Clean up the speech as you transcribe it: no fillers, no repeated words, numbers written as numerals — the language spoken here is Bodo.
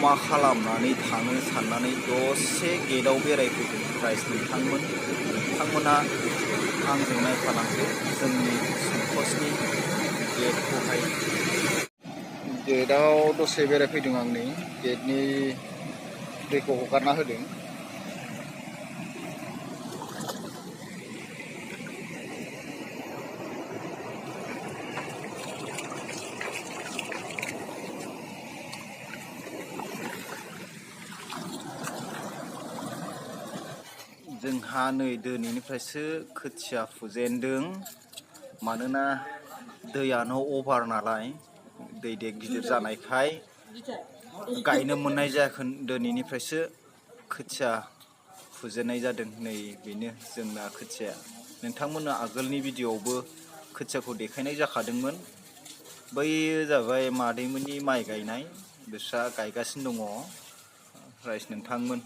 मा खालामनानै थाङो साननानै दसे गेटआव बेरायफैदों। गाइस नोंथांमोना आंजों नायफालांदो जोंनि संकसनि गेटखौहाय। गेटआव दसे बेरायफैदों आं, नै गेटनि दैखौ हगारना होदों। जोंहा नै दिनैनिफ्रायसो खोथिया फुजेनदों, मानोना दैयानो अभार नालाय, दै गिदिर जानायखाय गायनो मोननाय जायाखै। दिनैनिफ्रायसो खोथिया फुजेननाय जादों। नै बेनो जोंना खोथिया। नोंथांमोननो आगोलनि भिडिअ'आवबो खोथियाखौ देखायनाय जाखादोंमोन। बै जाबाय मादैमोननि माइ गायनाय, बिस्रा गायगासिनो दङ। राइस नोंथांमोन